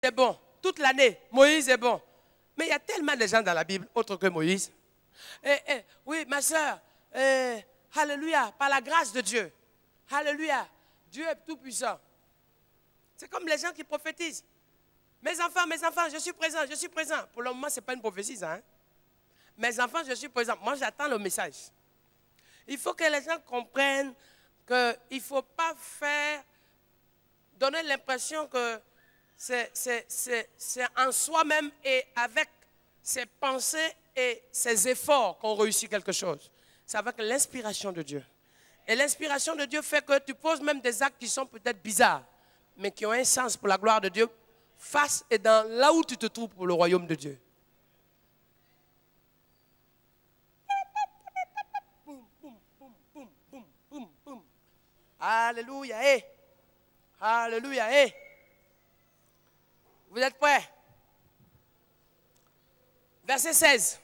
est bon. Toute l'année, Moïse est bon. Mais il y a tellement de gens dans la Bible, autres que Moïse. Oui, ma soeur, alléluia, par la grâce de Dieu. Alléluia, Dieu est tout puissant. C'est comme les gens qui prophétisent. Mes enfants, je suis présent, je suis présent. Pour le moment, ce n'est pas une prophétie, ça. Hein? Mes enfants, je suis présent. Moi, j'attends le message. Il faut que les gens comprennent qu'il ne faut pas donner l'impression que c'est en soi-même et avec ses pensées et ses efforts qu'on réussit quelque chose. C'est avec l'inspiration de Dieu. Et l'inspiration de Dieu fait que tu poses même des actes qui sont peut-être bizarres, mais qui ont un sens pour la gloire de Dieu, face et dans là où tu te trouves pour le royaume de Dieu. Boum, boum, boum, boum, boum, boum, boum. Alléluia, Alléluia, Vous êtes prêts? Verset 16.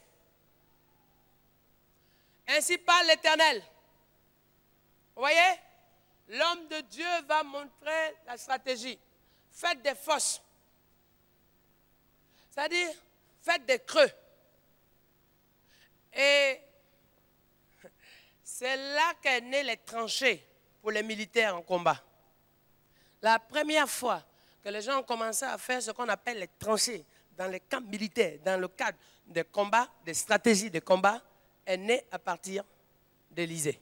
Ainsi parle l'Éternel. Vous voyez? L'homme de Dieu va montrer la stratégie. Faites des fosses. C'est-à-dire, faites des creux. Et c'est là qu'est né les tranchées pour les militaires en combat. La première fois que les gens ont commencé à faire ce qu'on appelle les tranchées dans les camps militaires, dans le cadre des combats, des stratégies de combat, est née à partir d'Élysée.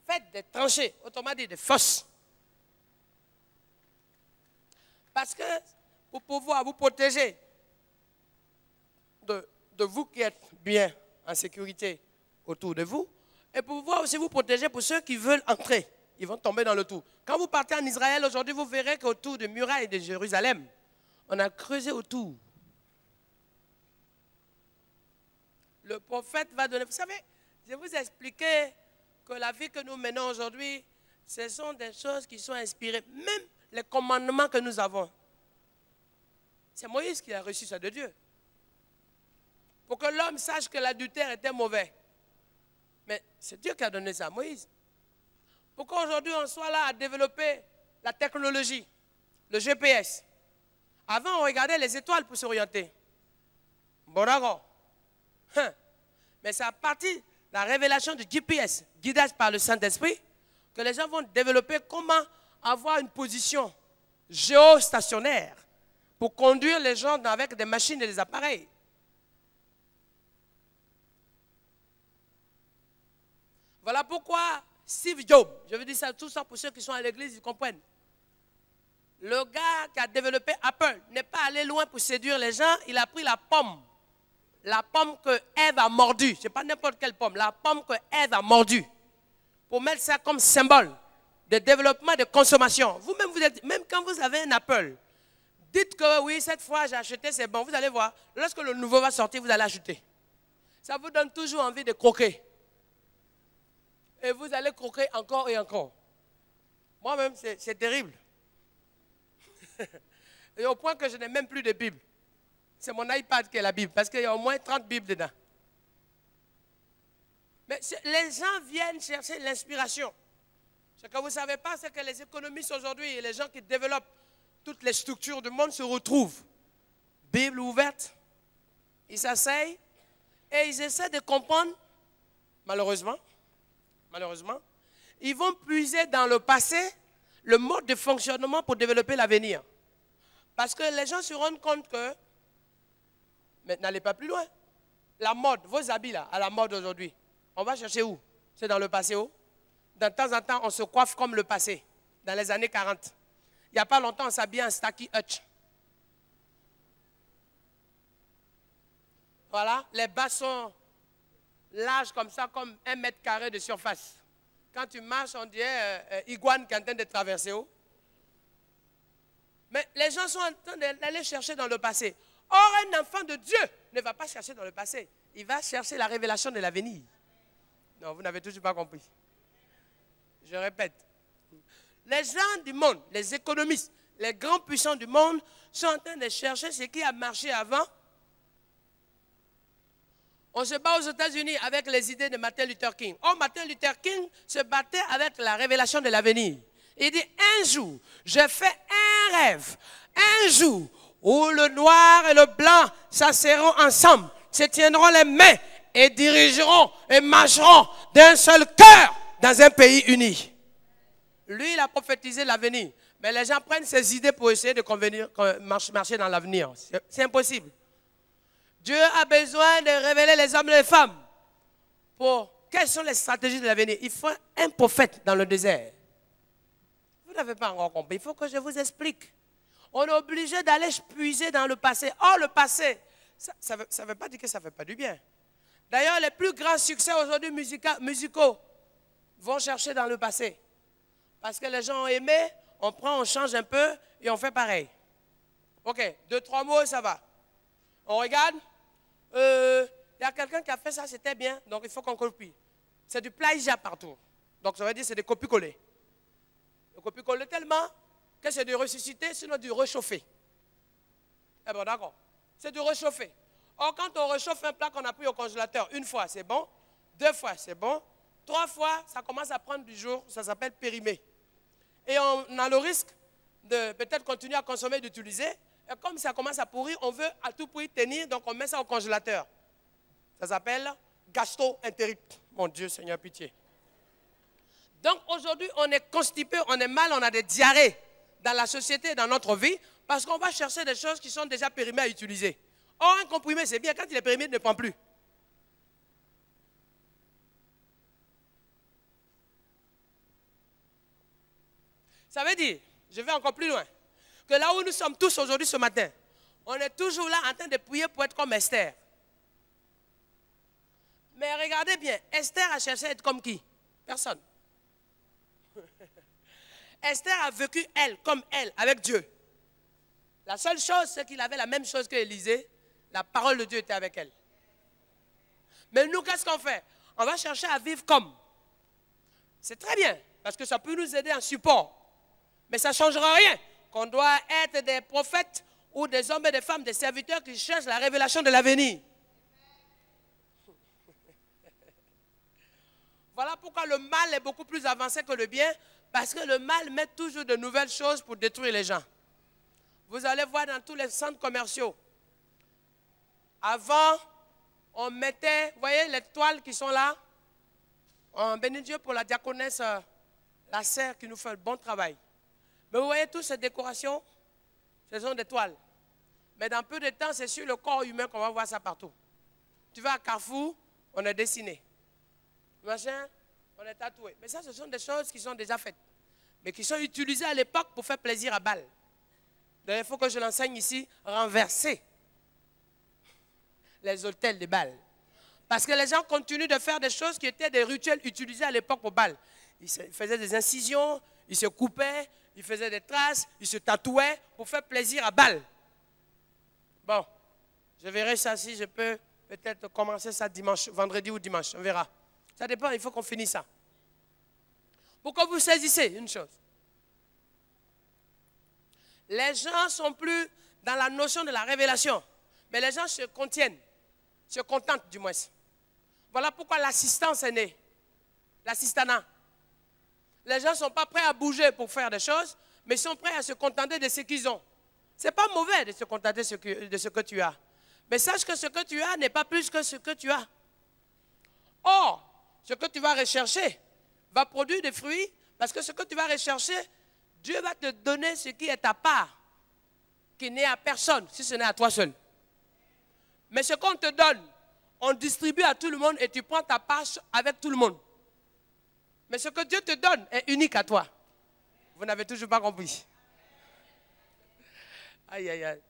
Faites des tranchées, autrement dit des fosses. Parce que pour pouvoir vous protéger de vous qui êtes bien en sécurité autour de vous, et pour pouvoir aussi vous protéger pour ceux qui veulent entrer, ils vont tomber dans le trou. Quand vous partez en Israël aujourd'hui, vous verrez qu'autour des murailles de Jérusalem, on a creusé autour. Le prophète va donner... Vous savez, je vous ai expliqué que la vie que nous menons aujourd'hui, ce sont des choses qui sont inspirées. Même les commandements que nous avons, c'est Moïse qui a reçu ça de Dieu. Pour que l'homme sache que l'adultère était mauvais. Mais c'est Dieu qui a donné ça à Moïse. Pour qu'aujourd'hui on soit là à développer la technologie, le GPS. Avant on regardait les étoiles pour s'orienter. Borago. Mais c'est à partir de la révélation du GPS, guidage par le Saint-Esprit, que les gens vont développer comment avoir une position géostationnaire pour conduire les gens avec des machines et des appareils. Voilà pourquoi Steve Jobs, je veux dire ça, tout ça pour ceux qui sont à l'église, ils comprennent. Le gars qui a développé Apple n'est pas allé loin pour séduire les gens, il a pris la pomme que Ève a mordue, ce n'est pas n'importe quelle pomme, la pomme que Ève a mordue, pour mettre ça comme symbole de développement de consommation. Vous-même, même quand vous avez un Apple, dites que oui, cette fois j'ai acheté, c'est bon, vous allez voir, lorsque le nouveau va sortir, vous allez acheter. Ça vous donne toujours envie de croquer. Et vous allez croquer encore et encore. Moi-même, c'est terrible. Et au point que je n'ai même plus de Bible. C'est mon iPad qui est la Bible, parce qu'il y a au moins 30 Bibles dedans. Mais les gens viennent chercher l'inspiration. Ce que vous ne savez pas, c'est que les économistes aujourd'hui et les gens qui développent toutes les structures du monde se retrouvent. Bible ouverte, ils s'asseyent et ils essaient de comprendre, malheureusement, ils vont puiser dans le passé le mode de fonctionnement pour développer l'avenir. Parce que les gens se rendent compte que, mais n'allez pas plus loin, la mode, vos habits là, à la mode aujourd'hui, on va chercher où? C'est dans le passé où? De temps en temps, on se coiffe comme le passé, dans les années 40. Il n'y a pas longtemps, on s'habillait en Stacky Hutch. Voilà, les bas sont larges comme ça, comme 1 mètre carré de surface. Quand tu marches, on dirait iguane qui est en train de traverser où. Mais les gens sont en train d'aller chercher dans le passé. Or, un enfant de Dieu ne va pas chercher dans le passé. Il va chercher la révélation de l'avenir. Non, vous n'avez toujours pas compris. Je répète. Les gens du monde, les économistes, les grands puissants du monde sont en train de chercher ce qui a marché avant. On se bat aux États-Unis avec les idées de Martin Luther King. Or, Martin Luther King se battait avec la révélation de l'avenir. Il dit, un jour, je fais un rêve. Un jour où le noir et le blanc s'asserront ensemble, se tiendront les mains et dirigeront et marcheront d'un seul cœur dans un pays uni. Lui, il a prophétisé l'avenir. Mais les gens prennent ces idées pour essayer de marcher dans l'avenir. C'est impossible. Dieu a besoin de révéler les hommes et les femmes. Quelles sont les stratégies de l'avenir? Il faut un prophète dans le désert. Vous n'avez pas encore compris. Il faut que je vous explique. On est obligé d'aller puiser dans le passé. Or, le passé, ça ne veut pas dire que ça ne fait pas du bien. D'ailleurs, les plus grands succès aujourd'hui musicaux vont chercher dans le passé. Parce que les gens ont aimé, on prend, on change un peu et on fait pareil. Ok, 2, 3 mots, ça va. On regarde. Il y a quelqu'un qui a fait ça, c'était bien, donc il faut qu'on copie. C'est du plagiat partout. Donc ça veut dire que c'est des copies-coller. Le copies-coller tellement que c'est du ressusciter, sinon du réchauffer. Eh bien d'accord, c'est du réchauffer. Or quand on réchauffe un plat qu'on a pris au congélateur, 1 fois c'est bon, 2 fois c'est bon, 3 fois ça commence à prendre du jour, ça s'appelle périmé. Et on a le risque de peut-être continuer à consommer, d'utiliser. Et comme ça commence à pourrir, on veut à tout prix tenir, donc on met ça au congélateur. Ça s'appelle gastro-entérite. Mon Dieu, Seigneur, pitié. Donc aujourd'hui, on est constipé, on est mal, on a des diarrhées dans la société, dans notre vie, parce qu'on va chercher des choses qui sont déjà périmées à utiliser. Or, un comprimé, c'est bien, quand il est périmé, il ne prend plus. Ça veut dire, je vais encore plus loin, que là où nous sommes tous aujourd'hui ce matin, on est toujours là en train de prier pour être comme Esther. Mais regardez bien, Esther a cherché à être comme qui? Personne. Esther a vécu elle, comme elle, avec Dieu. La seule chose, c'est qu'il avait la même chose que Élisée, la parole de Dieu était avec elle. Mais nous, qu'est-ce qu'on fait? On va chercher à vivre comme. C'est très bien, parce que ça peut nous aider en support. Mais ça ne changera rien. Qu'on doit être des prophètes ou des hommes et des femmes, des serviteurs qui cherchent la révélation de l'avenir. Voilà pourquoi le mal est beaucoup plus avancé que le bien, parce que le mal met toujours de nouvelles choses pour détruire les gens. Vous allez voir dans tous les centres commerciaux. Avant, on mettait, vous voyez les toiles qui sont là? On bénit Dieu pour la diaconesse, la sœur qui nous fait un bon travail. Mais vous voyez toutes ces décorations, ce sont des toiles. Mais dans peu de temps, c'est sur le corps humain qu'on va voir ça partout. Tu vas à Carrefour, on est dessiné. Machin, on est tatoué. Mais ça, ce sont des choses qui sont déjà faites. Mais qui sont utilisées à l'époque pour faire plaisir à Baal. Donc il faut que je l'enseigne ici, renverser les autels de Baal. Parce que les gens continuent de faire des choses qui étaient des rituels utilisés à l'époque pour Baal. Ils faisaient des incisions, ils se coupaient, ils faisaient des traces, ils se tatouaient pour faire plaisir à Baal. Bon, je verrai ça si je peux peut-être commencer ça dimanche, vendredi ou dimanche, on verra. Ça dépend, il faut qu'on finisse ça. Pour que vous saisissez une chose. Les gens ne sont plus dans la notion de la révélation, mais les gens se contiennent, se contentent du moins. Voilà pourquoi l'assistance est née, l'assistanat. Les gens ne sont pas prêts à bouger pour faire des choses, mais ils sont prêts à se contenter de ce qu'ils ont. Ce n'est pas mauvais de se contenter de ce que tu as. Mais sache que ce que tu as n'est pas plus que ce que tu as. Or, ce que tu vas rechercher va produire des fruits, parce que ce que tu vas rechercher, Dieu va te donner ce qui est ta part, qui n'est à personne, si ce n'est à toi seul. Mais ce qu'on te donne, on distribue à tout le monde et tu prends ta part avec tout le monde. Mais ce que Dieu te donne est unique à toi. Vous n'avez toujours pas compris. Aïe, aïe, aïe.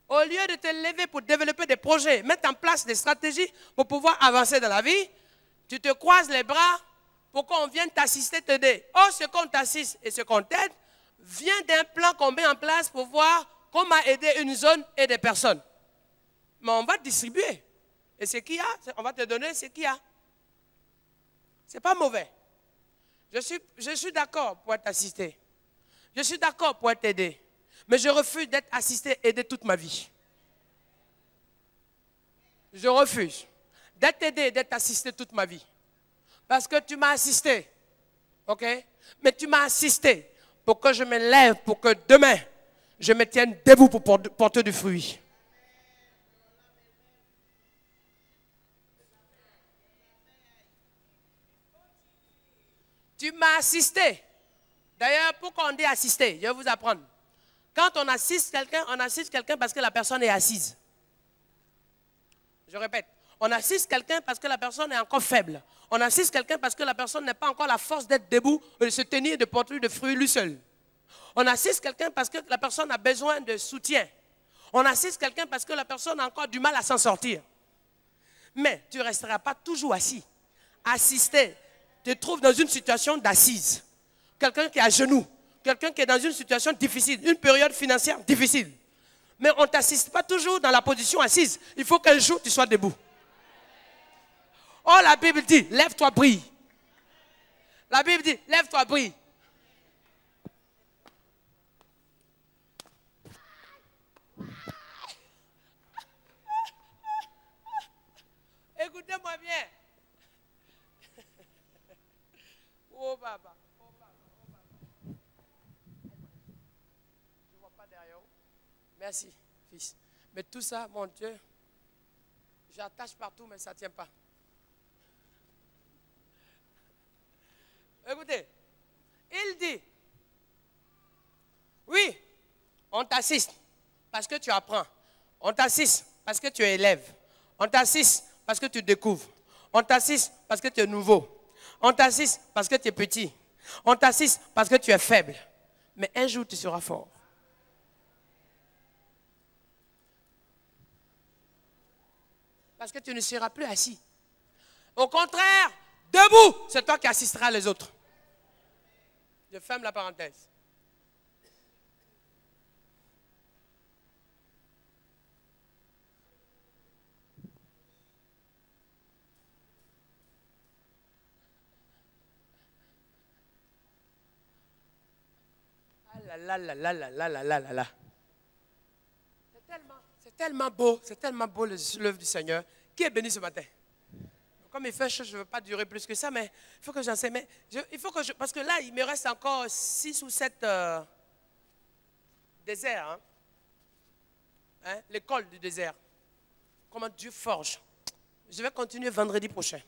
Au lieu de te lever pour développer des projets, mettre en place des stratégies pour pouvoir avancer dans la vie, tu te croises les bras pour qu'on vienne t'assister, t'aider. Or, ce qu'on t'assiste et ce qu'on t'aide vient d'un plan qu'on met en place pour voir comment aider une zone et des personnes. Mais on va te distribuer. Et ce qu'il y a, on va te donner ce qu'il y a. Ce n'est pas mauvais. Je suis d'accord pour être assisté. Je suis d'accord pour être aidé. Mais je refuse d'être assisté, aidé toute ma vie. Je refuse. d'être aidé, d'être assisté toute ma vie. Parce que tu m'as assisté. OK? Mais tu m'as assisté pour que je me lève, pour que demain, je me tienne debout pour porter du fruit. Tu m'as assisté. D'ailleurs, pourquoi on dit assister? Je vais vous apprendre. Quand on assiste quelqu'un parce que la personne est assise. Je répète, on assiste quelqu'un parce que la personne est encore faible. On assiste quelqu'un parce que la personne n'a pas encore la force d'être debout, de se tenir et de porter de fruits lui seul. On assiste quelqu'un parce que la personne a besoin de soutien. On assiste quelqu'un parce que la personne a encore du mal à s'en sortir. Mais tu ne resteras pas toujours assis. Assister te trouve dans une situation d'assise. Quelqu'un qui est à genoux. Quelqu'un qui est dans une situation difficile, une période financière difficile. Mais on ne t'assiste pas toujours dans la position assise. Il faut qu'un jour tu sois debout. Oh, la Bible dit, lève-toi, brille. La Bible dit, lève-toi, brille. Écoutez-moi bien. Oh, papa. Merci, fils. Mais tout ça, mon Dieu, j'attache partout, mais ça ne tient pas. Écoutez, il dit, oui, on t'assiste parce que tu apprends. On t'assiste parce que tu es élève. On t'assiste parce que tu découvres. On t'assiste parce que tu es nouveau. On t'assiste parce que tu es petit. On t'assiste parce que tu es faible. Mais un jour, tu seras fort. Parce que tu ne seras plus assis. Au contraire, debout, c'est toi qui assisteras les autres. Je ferme la parenthèse. Ah là là là là là là là là là. C'est tellement beau l'œuvre du Seigneur. Qui est béni ce matin? Comme il fait chaud, je ne veux pas durer plus que ça, mais il faut que j'enseigne. Parce que là, il me reste encore 6 ou 7 déserts. Hein? L'école du désert. Comment Dieu forge. Je vais continuer vendredi prochain.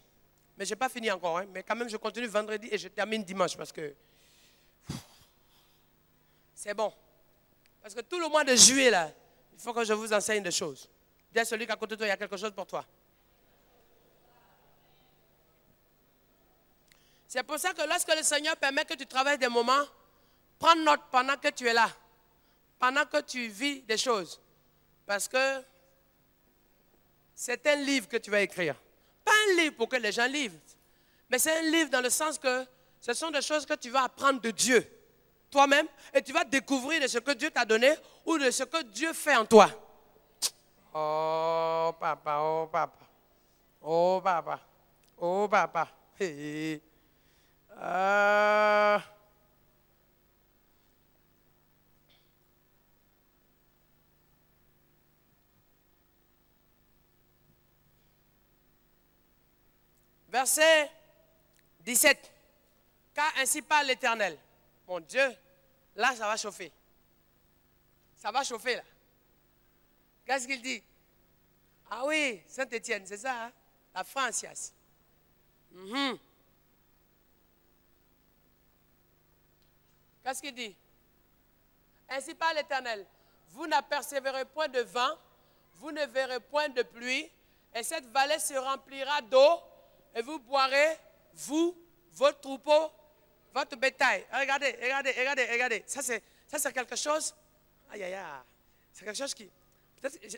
Mais je n'ai pas fini encore. Hein? Mais quand même, je continue vendredi et je termine dimanche parce que c'est bon. Parce que tout le mois de juillet, là, il faut que je vous enseigne des choses. Dis à celui qui est à côté de toi, il y a quelque chose pour toi. C'est pour ça que lorsque le Seigneur permet que tu travailles des moments, prends note pendant que tu es là. Pendant que tu vis des choses. Parce que c'est un livre que tu vas écrire. Pas un livre pour que les gens lisent. Mais c'est un livre dans le sens que ce sont des choses que tu vas apprendre de Dieu. Toi-même. Et tu vas découvrir de ce que Dieu t'a donné ou de ce que Dieu fait en toi. Oh papa, oh papa. Oh papa. Oh papa. Hey. Verset 17. Car ainsi parle l'Éternel. Mon Dieu, là ça va chauffer. Ça va chauffer là. Qu'est-ce qu'il dit? Ah oui, Saint-Étienne, c'est ça, hein? La Francias. Qu'est-ce qu'il dit? Ainsi parle l'Éternel. Vous n'apercevrez point de vent, vous ne verrez point de pluie, et cette vallée se remplira d'eau, et vous boirez, vous, votre troupeau, votre bétail. Regardez, regardez, regardez, regardez. Ça, c'est quelque chose. Aïe, aïe, aïe. C'est quelque chose qui.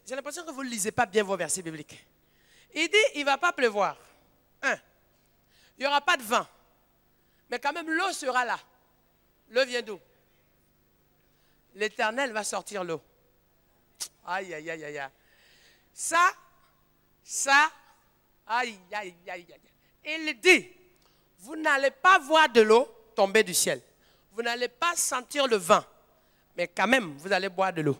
J'ai l'impression que vous ne lisez pas bien vos versets bibliques. Il dit, il ne va pas pleuvoir. Il n'y aura pas de vent. Mais quand même, l'eau sera là. L'eau vient d'où? L'Éternel va sortir l'eau. Aïe, aïe, aïe, aïe. Ça, aïe, aïe, aïe, aïe. Il dit, vous n'allez pas voir de l'eau tomber du ciel. Vous n'allez pas sentir le vent. Mais quand même, vous allez boire de l'eau.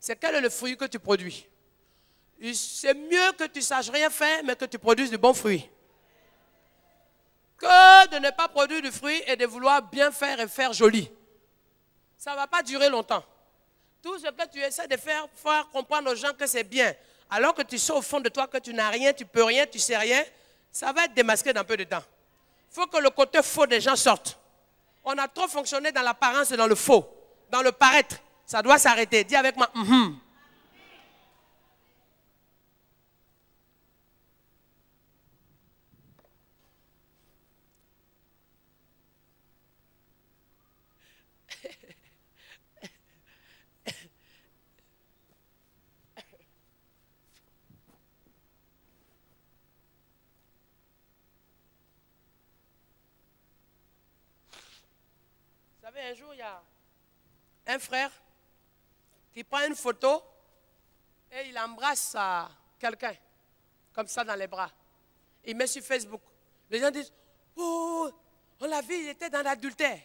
c'est quel est le fruit que tu produis. C'est mieux que tu ne saches rien faire, mais que tu produises du bon fruit. Que de ne pas produire du fruit et de vouloir bien faire et faire joli. Ça ne va pas durer longtemps. Tout ce que tu essaies de faire comprendre aux gens que c'est bien, alors que tu sais au fond de toi que tu n'as rien, tu ne peux rien, tu ne sais rien, ça va être démasqué dans peu de temps. Il faut que le côté faux des gens sorte. On a trop fonctionné dans l'apparence et dans le faux, dans le paraître. Ça doit s'arrêter. Dis avec moi. Vous savez, un jour, il y a un frère qui prend une photo et il embrasse quelqu'un, comme ça dans les bras. Il met sur Facebook. Les gens disent, oh, on l'a vu, il était dans l'adultère.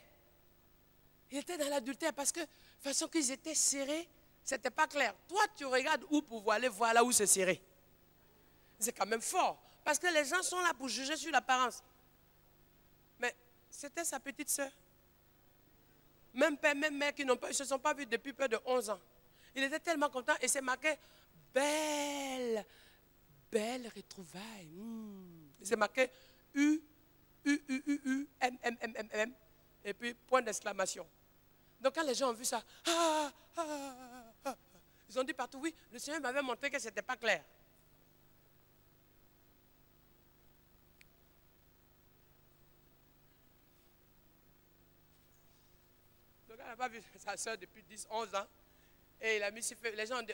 Il était dans l'adultère parce que, de toute façon qu'ils étaient serrés, ce n'était pas clair. Toi, tu regardes où pour aller voir là où c'est serré. C'est quand même fort. Parce que les gens sont là pour juger sur l'apparence. Mais c'était sa petite soeur. Même père, même mère qui ne se sont pas vus depuis près de 11 ans. Il était tellement content et c'est marqué belle retrouvaille. C'est marqué U, M, et puis point d'exclamation. Donc quand les gens ont vu ça, ils ont dit partout, oui, le Seigneur m'avait montré que ce n'était pas clair. Le gars n'a pas vu sa soeur depuis 10, 11 ans. Et il a mis sur Facebook. Les gens ont dit,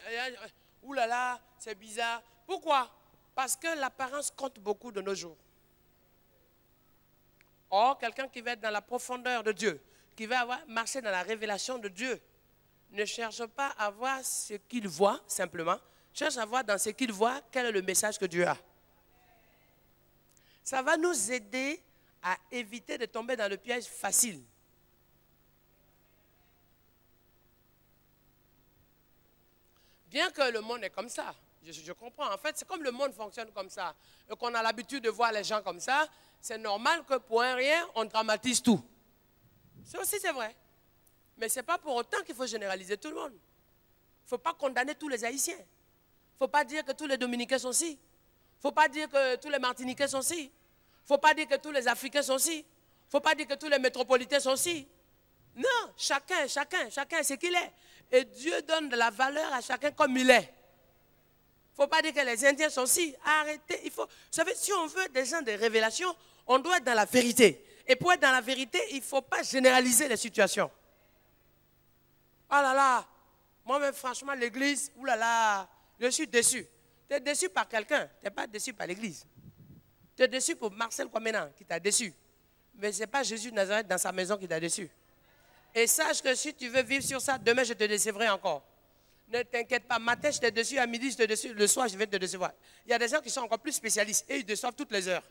oulala, c'est bizarre. Pourquoi? Parce que l'apparence compte beaucoup de nos jours. Or, quelqu'un qui va être dans la profondeur de Dieu, qui va marcher dans la révélation de Dieu, ne cherche pas à voir ce qu'il voit simplement, cherche à voir dans ce qu'il voit quel est le message que Dieu a. Ça va nous aider à éviter de tomber dans le piège facile. Bien que le monde est comme ça, je comprends. En fait, c'est comme le monde fonctionne comme ça, et qu'on a l'habitude de voir les gens comme ça, c'est normal que pour un rien, on dramatise tout. Ça aussi, c'est vrai. Mais ce n'est pas pour autant qu'il faut généraliser tout le monde. Il ne faut pas condamner tous les Haïtiens. Il ne faut pas dire que tous les Dominicains sont ci. Il ne faut pas dire que tous les Martiniquais sont ci. Il ne faut pas dire que tous les Africains sont ci. Il ne faut pas dire que tous les métropolitains sont ci. Non, chacun est ce qu'il est. Et Dieu donne de la valeur à chacun comme il est. Il ne faut pas dire que les Indiens sont ci. Arrêtez. Il faut, vous savez, si on veut des gens de révélation, on doit être dans la vérité. Et pour être dans la vérité, il ne faut pas généraliser les situations. Oh là là, moi-même, franchement, l'église, oulala, je suis déçu. Tu es déçu par quelqu'un, tu n'es pas déçu par l'église. Tu es déçu pour Marcel Kwamena qui t'a déçu. Mais ce n'est pas Jésus de Nazareth dans sa maison qui t'a déçu. Et sache que si tu veux vivre sur ça, demain je te décevrai encore. Ne t'inquiète pas, matin je t'ai déçu, à midi je te déçu, le soir je vais te décevoir. Il y a des gens qui sont encore plus spécialistes et ils déçoivent toutes les heures.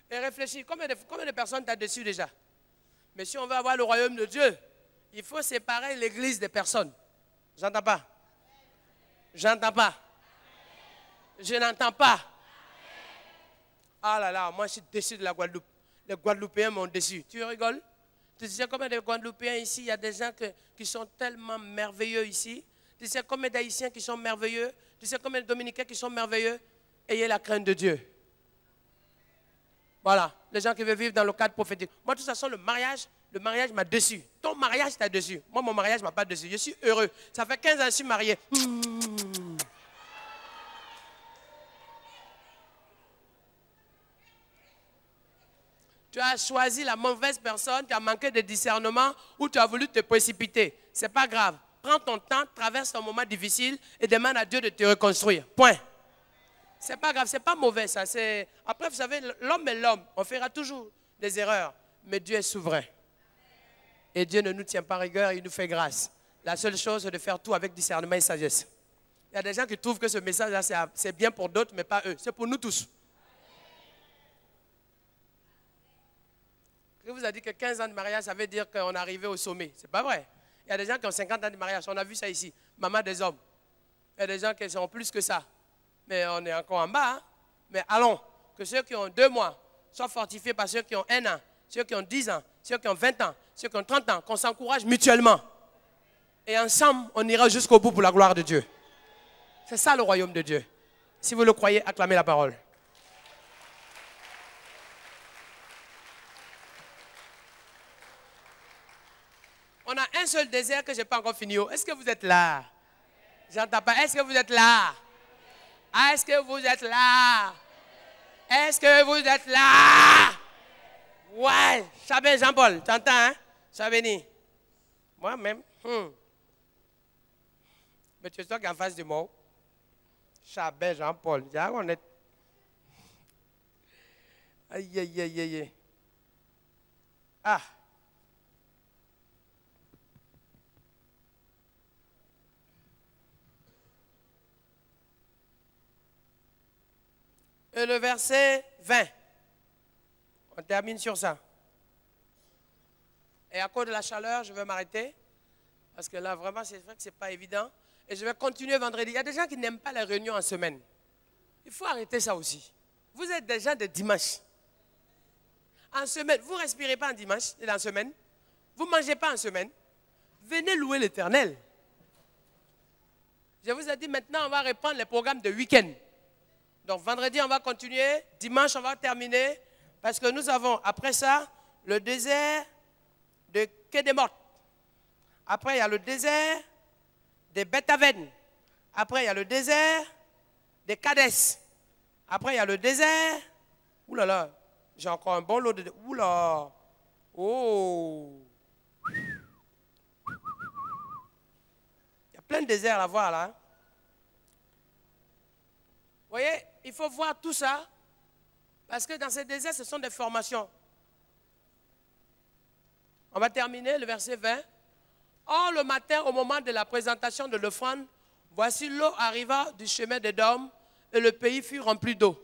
Et réfléchis, combien de personnes t'as déçu déjà? Mais si on veut avoir le royaume de Dieu, il faut séparer l'église des personnes. J'entends pas. J'entends pas. Je n'entends pas. Ah là là, moi je suis déçu de la Guadeloupe. Les Guadeloupéens m'ont déçu. Tu rigoles? Tu sais combien de Guadeloupéens ici? Il y a des gens qui sont tellement merveilleux ici. Tu sais combien d'Haïtiens qui sont merveilleux? Tu sais combien de Dominicains qui sont merveilleux? Ayez la crainte de Dieu. Voilà, les gens qui veulent vivre dans le cadre prophétique. Moi, de toute façon, le mariage m'a déçu. Ton mariage t'a déçu. Moi, mon mariage ne m'a pas déçu. Je suis heureux. Ça fait 15 ans que je suis marié. Tu as choisi la mauvaise personne, tu as manqué de discernement ou tu as voulu te précipiter. Ce n'est pas grave. Prends ton temps, traverse un moment difficile et demande à Dieu de te reconstruire. Point. Ce n'est pas grave, ce n'est pas mauvais ça. Après, vous savez, l'homme est l'homme. On fera toujours des erreurs. Mais Dieu est souverain. Et Dieu ne nous tient pas rigueur, il nous fait grâce. La seule chose, c'est de faire tout avec discernement et sagesse. Il y a des gens qui trouvent que ce message-là, c'est bien pour d'autres, mais pas eux. C'est pour nous tous. Qui vous a dit que 15 ans de mariage, ça veut dire qu'on est arrivé au sommet? Ce n'est pas vrai. Il y a des gens qui ont 50 ans de mariage. On a vu ça ici. Maman des hommes. Il y a des gens qui sont plus que ça. Mais on est encore en bas. Hein? Mais allons, que ceux qui ont 2 mois soient fortifiés par ceux qui ont 1 an, ceux qui ont 10 ans, ceux qui ont 20 ans, ceux qui ont 30 ans, qu'on s'encourage mutuellement. Et ensemble, on ira jusqu'au bout pour la gloire de Dieu. C'est ça le royaume de Dieu. Si vous le croyez, acclamez la parole. On a un seul désert que je n'ai pas encore fini. Est-ce que vous êtes là? J'entends pas. Est-ce que vous êtes là? Est-ce que vous êtes là? Est-ce que vous êtes là? Ouais. Chabin Jean-Paul, tu entends, hein? Chabini. Moi-même. Mais tu es toi qui es en face du mot. Chabin Jean-Paul. On est. Aïe, aïe, aïe, aïe. Ah. Et le verset 20. On termine sur ça. Et à cause de la chaleur, je vais m'arrêter. Parce que là, vraiment, c'est vrai que ce n'est pas évident. Et je vais continuer vendredi. Il y a des gens qui n'aiment pas les réunions en semaine. Il faut arrêter ça aussi. Vous êtes des gens de dimanche. En semaine, vous ne respirez pas en dimanche et en semaine. Vous ne mangez pas en semaine. Venez louer l'Éternel. Je vous ai dit, maintenant, on va reprendre les programmes de week-end. Donc, vendredi, on va continuer. Dimanche, on va terminer. Parce que nous avons, après ça, le désert de Kedemot. Après, il y a le désert de Beth-Aven. Après, il y a le désert de Kadès. Après, il y a le désert. Ouh là là, j'ai encore un bon lot de. Ouh là. Oh. Il y a plein de déserts à voir là. Hein. Vous voyez, il faut voir tout ça. Parce que dans ces déserts, ce sont des formations. On va terminer le verset 20. Or, le matin, au moment de la présentation de l'offrande, voici l'eau arriva du chemin d'Édom et le pays fut rempli d'eau.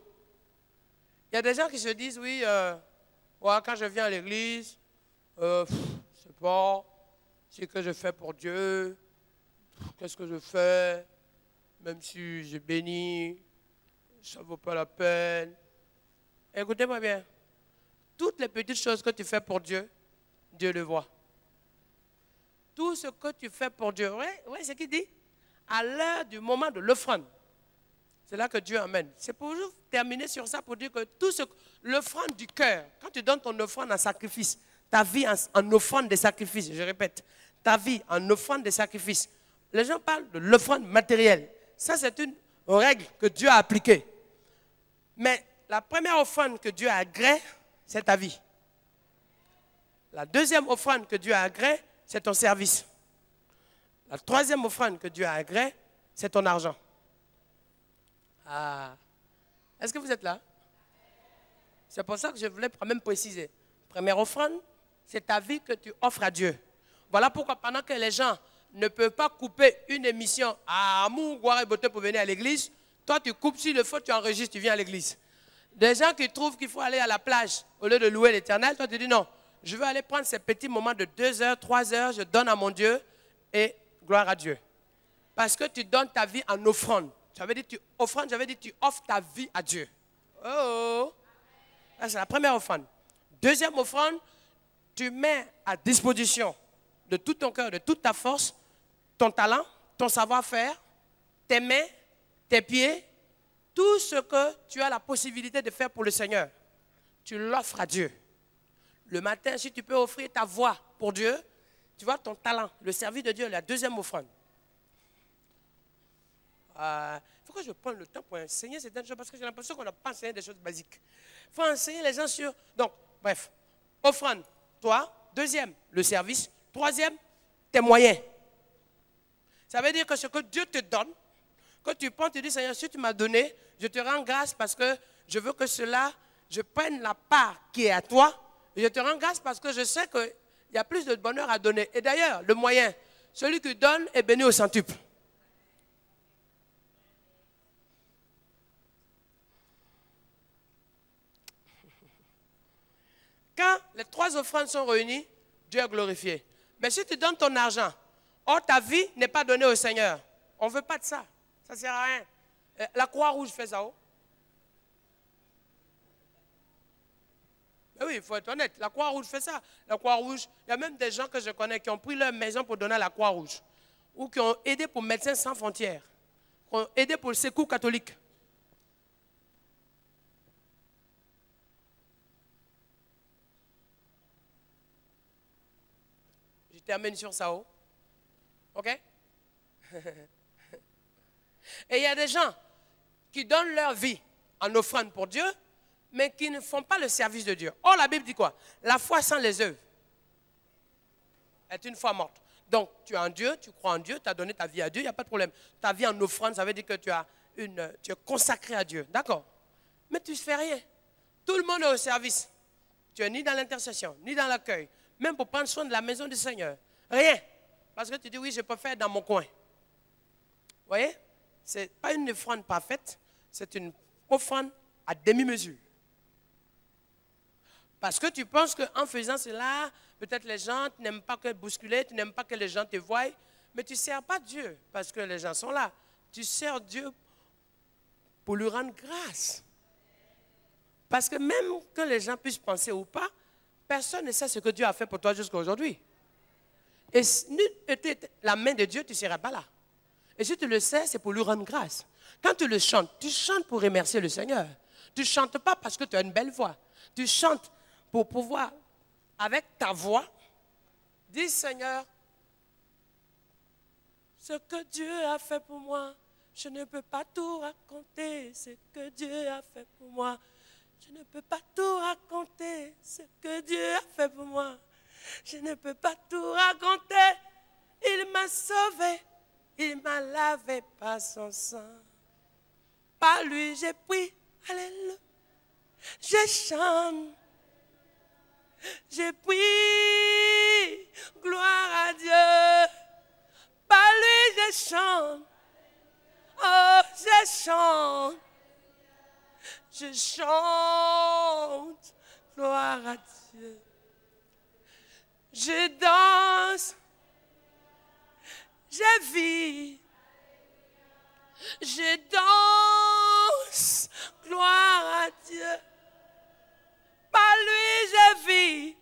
Il y a des gens qui se disent, oui, ouais, quand je viens à l'église, je ne sais pas ce que je fais pour Dieu, qu'est-ce que je fais, même si je bénis, ça ne vaut pas la peine. Écoutez-moi bien, toutes les petites choses que tu fais pour Dieu, Dieu le voit. Tout ce que tu fais pour Dieu, oui, c'est ce qu'il dit. À l'heure du moment de l'offrande, c'est là que Dieu emmène. C'est pour terminer sur ça, pour dire que tout ce l'offrande du cœur, quand tu donnes ton offrande en sacrifice, ta vie en offrande de sacrifice, je répète, ta vie en offrande de sacrifice. Les gens parlent de l'offrande matérielle. Ça, c'est une règle que Dieu a appliquée. Mais la première offrande que Dieu a agréée, c'est ta vie. La deuxième offrande que Dieu a agréée, c'est ton service. La troisième offrande que Dieu a agréée, c'est ton argent. Ah. Est-ce que vous êtes là? C'est pour ça que je voulais quand même préciser. Première offrande, c'est ta vie que tu offres à Dieu. Voilà pourquoi pendant que les gens ne peuvent pas couper une émission à Amour, Gloire et Beauté pour venir à l'église, toi tu coupes sur le feu, tu enregistres, tu viens à l'église. Des gens qui trouvent qu'il faut aller à la plage au lieu de louer l'Éternel, toi tu dis non. Je veux aller prendre ces petits moments de 2 heures, 3 heures, je donne à mon Dieu et gloire à Dieu. Parce que tu donnes ta vie en offrande. J'avais dit tu offrandes, j'avais dit tu offres ta vie à Dieu. Oh! Ça, c'est la première offrande. Deuxième offrande, tu mets à disposition de tout ton cœur, de toute ta force, ton talent, ton savoir-faire, tes mains, tes pieds, tout ce que tu as la possibilité de faire pour le Seigneur. Tu l'offres à Dieu. Le matin, si tu peux offrir ta voix pour Dieu, tu vois ton talent, le service de Dieu, la deuxième offrande. Il faut que je prenne le temps pour enseigner certaines choses parce que j'ai l'impression qu'on n'a pas enseigné des choses basiques. Il faut enseigner les gens sur... Donc, bref, offrande, toi. Deuxième, le service. Troisième, tes moyens. Ça veut dire que ce que Dieu te donne, que tu prends, tu dis, Seigneur, si tu m'as donné, je te rends grâce parce que je veux que cela, je prenne la part qui est à toi. Et je te rends grâce parce que je sais qu'il y a plus de bonheur à donner. Et d'ailleurs, le moyen, celui qui donne est béni au centuple. Quand les 3 offrandes sont réunies, Dieu est glorifié. Mais si tu donnes ton argent, Or, ta vie n'est pas donnée au Seigneur. On ne veut pas de ça. Ça ne sert à rien. La Croix-Rouge fait ça. Oh? Mais oui, il faut être honnête. La Croix-Rouge fait ça. La Croix-Rouge, il y a même des gens que je connais qui ont pris leur maison pour donner à la Croix-Rouge. Ou qui ont aidé pour Médecins Sans Frontières. Qui ont aidé pour le Secours catholique. Je termine sur ça. Oh? OK? Et il y a des gens qui donnent leur vie en offrande pour Dieu, mais qui ne font pas le service de Dieu. Or, la Bible dit quoi? La foi sans les œuvres est une foi morte. Donc, tu es en Dieu, tu crois en Dieu, tu as donné ta vie à Dieu, il n'y a pas de problème. Ta vie en offrande, ça veut dire que tu es consacré à Dieu. D'accord? Mais tu ne fais rien. Tout le monde est au service. Tu n'es ni dans l'intercession, ni dans l'accueil. Même pour prendre soin de la maison du Seigneur. Rien. Parce que tu dis, oui, je peux faire dans mon coin. Vous voyez? Ce n'est pas une offrande parfaite, c'est une offrande à demi-mesure. Parce que tu penses qu'en faisant cela, peut-être les gens n'aiment pas que bousculer, tu n'aimes pas que les gens te voient, mais tu ne sers pas Dieu parce que les gens sont là. Tu sers Dieu pour lui rendre grâce. Parce que même que les gens puissent penser ou pas, personne ne sait ce que Dieu a fait pour toi jusqu'à aujourd'hui. Et si n'eût été la main de Dieu, tu ne serais pas là. Et si tu le sais, c'est pour lui rendre grâce. Quand tu le chantes, tu chantes pour remercier le Seigneur. Tu ne chantes pas parce que tu as une belle voix. Tu chantes pour pouvoir, avec ta voix, dire Seigneur, ce que Dieu a fait pour moi, je ne peux pas tout raconter. Ce que Dieu a fait pour moi, je ne peux pas tout raconter. Ce que Dieu a fait pour moi, je ne peux pas tout raconter. Il m'a sauvé. Il m'a lavé par son sang. Par lui j'ai pris, alléluia. Je chante. J'ai pris, gloire à Dieu. Par lui je chante. Oh, je chante. Je chante, gloire à Dieu. Je danse. Je vis, je danse, gloire à Dieu. Par lui je vis,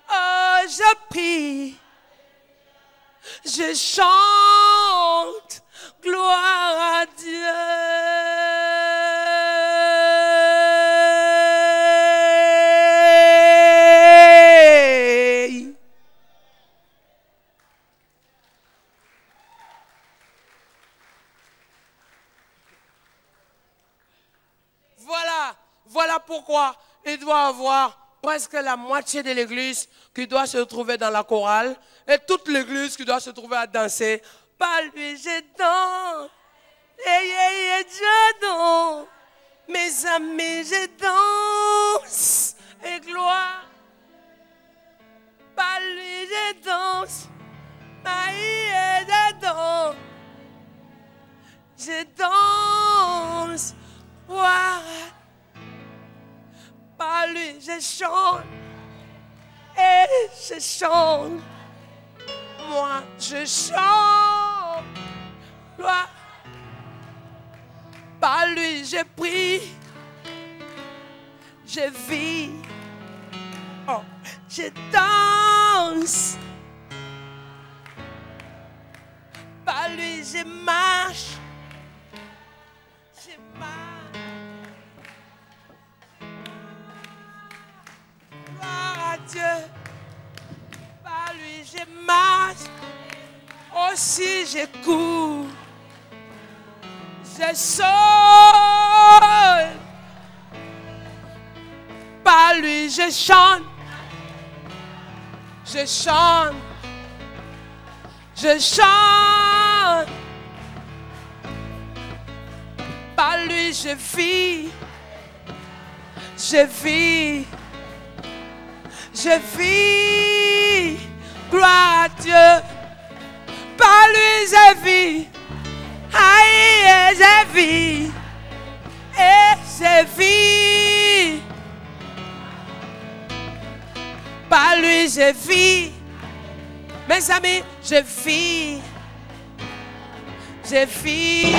oh je prie, je chante, gloire à Dieu. Voilà pourquoi il doit avoir presque la moitié de l'église qui doit se trouver dans la chorale et toute l'église qui doit se trouver à danser. Par lui, je danse. Je danse. Mes amis, je danse. Et gloire. Par lui, je danse. Je danse. Je danse. Gloire. Par lui, je chante et je chante. Moi, je chante. Gloire. Par lui, je prie. Je vis. Oh, je danse. Par lui, je marche. Je marche. Dieu, par lui je marche, aussi je cours, je saute, par lui je chante, je chante, je chante, par lui je vis, je vis. Je vis, gloire à Dieu, par lui je vis, aïe, je vis, et je vis, par lui je vis, Mes amis, je vis. Je vis.